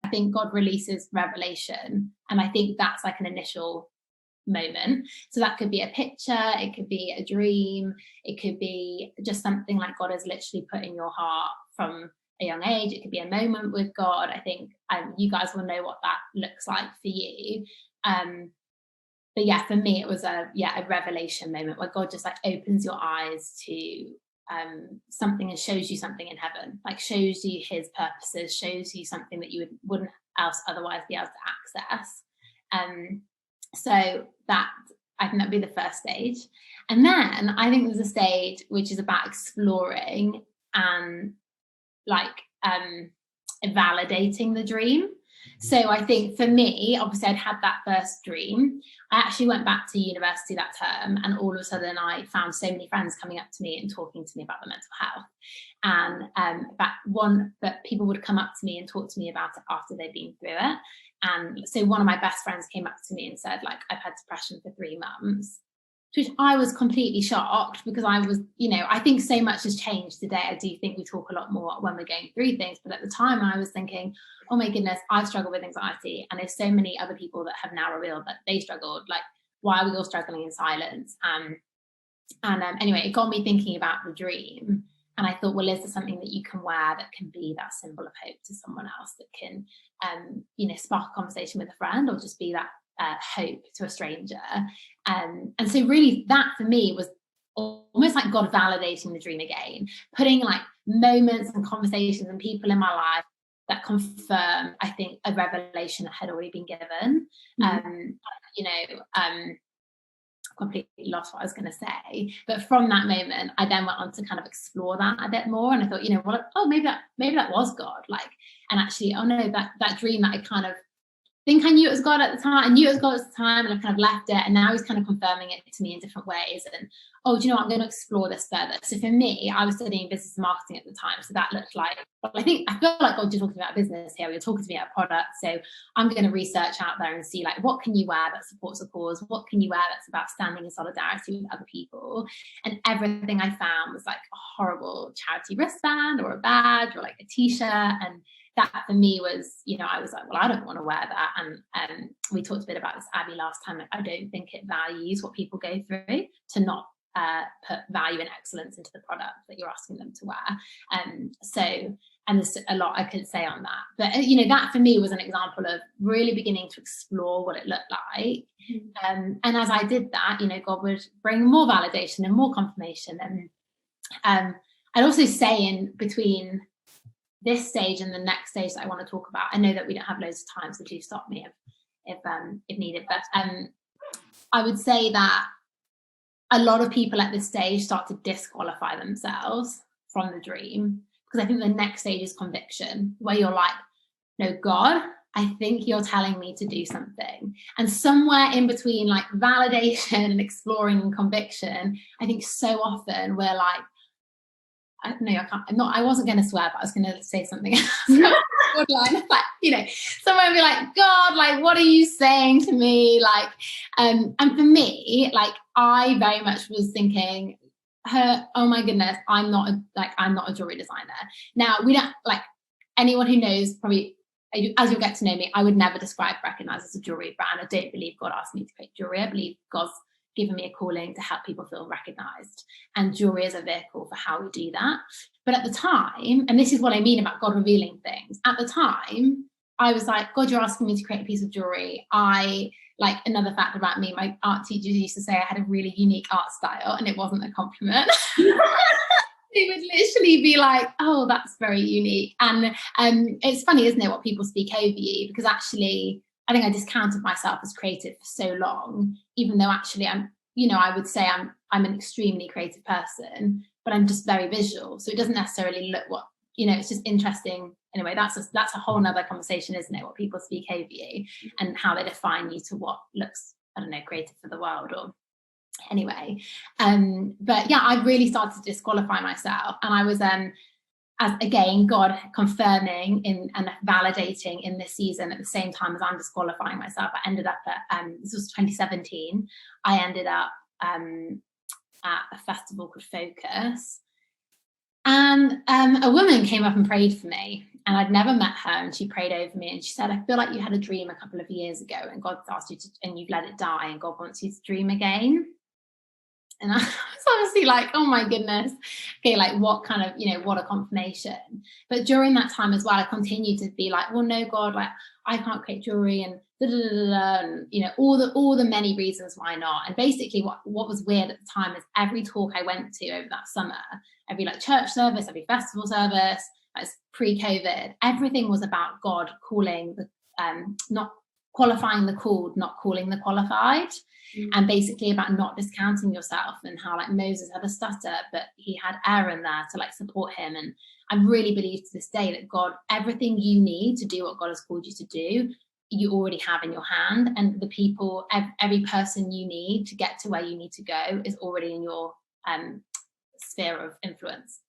I think God releases revelation, and I think that's like an initial moment. So that could be a picture, it could be a dream, it could be just something like God has literally put in your heart from a young age. It could be a moment with God. I think you guys will know what that looks like for you. But yeah, for me, it was a revelation moment where God just like opens your eyes to something and shows you something in heaven, like shows you his purposes, shows you something that you wouldn't else otherwise be able to access. So that, I think that'd be the first stage. And then I think there's a stage which is about exploring and like validating the dream. So I think for me, obviously I'd had that first dream. I actually went back to university that term, and all of a sudden I found so many friends coming up to me and talking to me about their mental health. And but people would come up to me and talk to me about it after they'd been through it. And so one of my best friends came up to me and said, like, I've had depression for 3 months, which I was completely shocked, because I was, I think so much has changed today. I do think we talk a lot more when we're going through things. But at the time I was thinking, oh my goodness, I've struggled with anxiety. And there's so many other people that have now revealed that they struggled. Like, why are we all struggling in silence? Anyway, it got me thinking about the dream. And I thought, well, is there something that you can wear that can be that symbol of hope to someone else, that can, spark a conversation with a friend, or just be that hope to a stranger? And so really that for me was almost like God validating the dream again, putting like moments and conversations and people in my life that confirm, I think, a revelation that had already been given. Completely lost what I was going to say, but from that moment I then went on to kind of explore that a bit more, and I thought, maybe that was God, like, and actually, oh no, that dream that I kind of think I knew it was God at the time, I knew it was God at the time, and I kind of left it, and now he's kind of confirming it to me in different ways. And do you know what, I'm going to explore this further. So for me, I was studying business and marketing at the time, so that looked like, I feel like God, you're talking about business here, you're talking to me about product, so I'm going to research out there and see, like, what can you wear that supports a cause, what can you wear that's about standing in solidarity with other people. And everything I found was like a horrible charity wristband or a badge or like a t-shirt. And that for me was, I was like, well, I don't want to wear that. And we talked a bit about this, Abby, last time. Like, I don't think it values what people go through to not put value and excellence into the product that you're asking them to wear. And there's a lot I could say on that. But, that for me was an example of really beginning to explore what it looked like. And as I did that, God would bring more validation and more confirmation. And I'd also say, in between this stage and the next stage that I want to talk about, I know that we don't have loads of time, so do stop me if needed. But I would say that a lot of people at this stage start to disqualify themselves from the dream, because I think the next stage is conviction, where you're like, no, God, I think you're telling me to do something. And somewhere in between like validation and exploring and conviction, I think so often we're like, I wasn't going to swear, but I was going to say something else. Like, someone would be like, God, like, what are you saying to me? Like, and for me, like, I very much was thinking, oh my goodness, I'm not a jewelry designer. Now, we don't, like, anyone who knows, probably, as you'll get to know me, I would never describe Recognize as a jewelry brand. I don't believe God asked me to create jewelry. I believe God's given me a calling to help people feel recognized, and jewelry is a vehicle for how we do that. But at the time, and this is what I mean about God revealing things, at the time I was like, God, you're asking me to create a piece of jewelry. Another fact about me, my art teachers used to say I had a really unique art style, and it wasn't a compliment. They would literally be like, oh, that's very unique. And it's funny, isn't it, what people speak over you, because actually I think I discounted myself as creative for so long, even though actually I would say I'm an extremely creative person, but I'm just very visual. So it doesn't necessarily look it's just interesting. Anyway, that's a whole nother conversation, isn't it? What people speak over you and how they define you to what looks, I don't know, creative for the world, or anyway. But yeah, I really started to disqualify myself, and I was as again, God confirming and validating in this season at the same time as I'm disqualifying myself. I ended up at, this was 2017, I ended up at a festival called Focus. And a woman came up and prayed for me. And I'd never met her, and she prayed over me, and she said, I feel like you had a dream a couple of years ago, and God's asked you to, and you've let it die, and God wants you to dream again. And I was honestly like, oh my goodness, okay, like what kind of, what a confirmation. But during that time as well, I continued to be like, well, no, God, like I can't create jewelry, and da, da, da, da, da, and all the many reasons why not. And basically what was weird at the time is every talk I went to over that summer, every like church service, every festival service, like pre-COVID, everything was about God calling the not qualifying the called, not calling the qualified. And basically about not discounting yourself, and how like Moses had a stutter, but he had Aaron there to like support him. And I really believe to this day that God, everything you need to do what God has called you to do, you already have in your hand. And the people, every person you need to get to where you need to go is already in your sphere of influence.